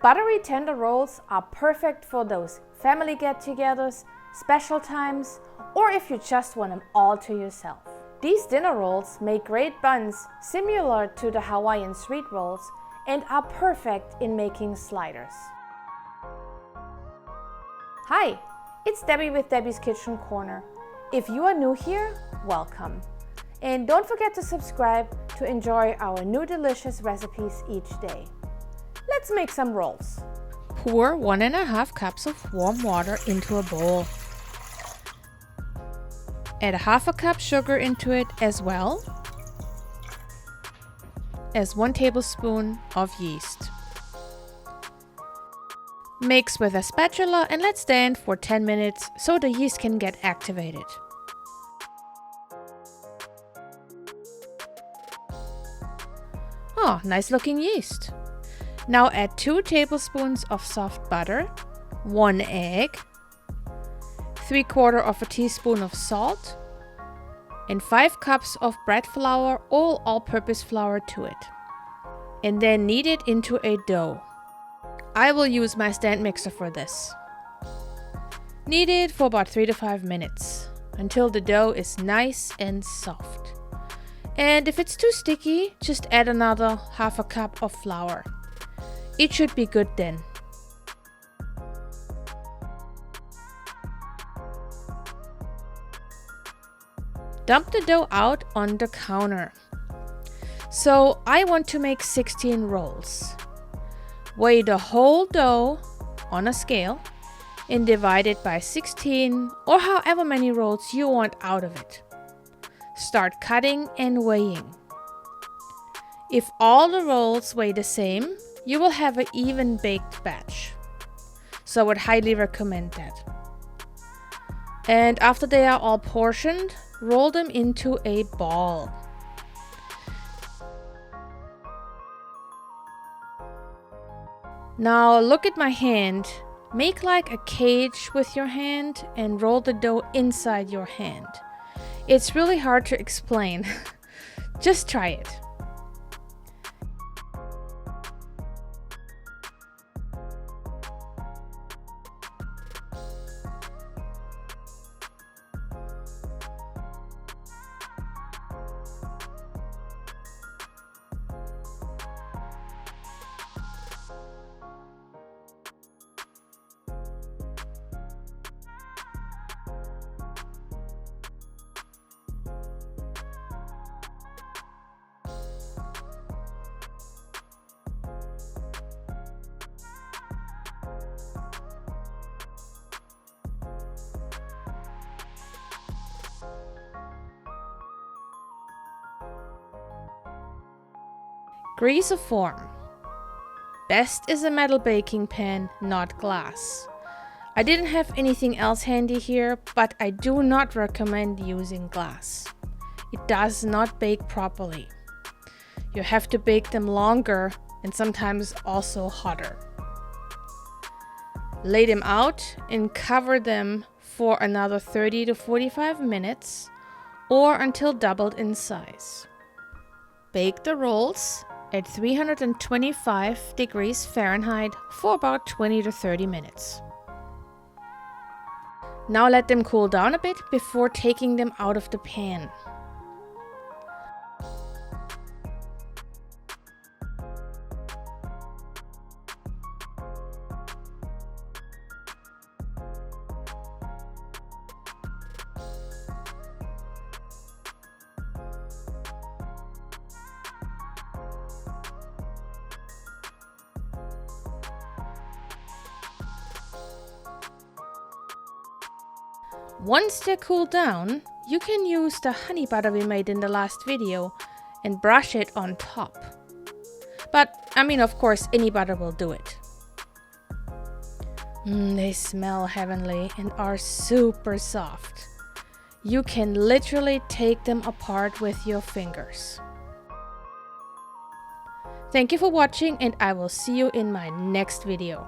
Buttery tender rolls are perfect for those family get-togethers, special times, or if you just want them all to yourself. These dinner rolls make great buns similar to the Hawaiian sweet rolls and are perfect in making sliders. Hi, it's Debbie with Debbie's Kitchen Corner. If you are new here, welcome. And don't forget to subscribe to enjoy our new delicious recipes each day. Let's make some rolls. Pour 1.5 cups of warm water into a bowl. Add 1/2 cup sugar into it as well as 1 tablespoon of yeast. Mix with a spatula and let stand for 10 minutes so the yeast can get activated. Oh, nice looking yeast. Now add 2 tablespoons of soft butter, 1 egg, 3/4 teaspoon of salt, and 5 cups of bread flour or all-purpose flour to it. And then knead it into a dough. I will use my stand mixer for this. Knead it for about 3 to 5 minutes until the dough is nice and soft. And if it's too sticky, just add another 1/2 cup of flour. It should be good then. Dump the dough out on the counter. So I want to make 16 rolls. Weigh the whole dough on a scale and divide it by 16 or however many rolls you want out of it. Start cutting and weighing. If all the rolls weigh the same, you will have an even baked batch. So I would highly recommend that. And after they are all portioned, roll them into a ball. Now look at my hand. Make like a cage with your hand and roll the dough inside your hand. It's really hard to explain. Just try it. Grease a form. Best is a metal baking pan, not glass. I didn't have anything else handy here, but I do not recommend using glass. It does not bake properly. You have to bake them longer and sometimes also hotter. Lay them out and cover them for another 30 to 45 minutes or until doubled in size. Bake the rolls at 325 degrees Fahrenheit for about 20 to 30 minutes. Now let them cool down a bit before taking them out of the pan. Once they cool down, you can use the honey butter we made in the last video and brush it on top. But, of course, any butter will do it. They smell heavenly and are super soft. You can literally take them apart with your fingers. Thank you for watching and I will see you in my next video.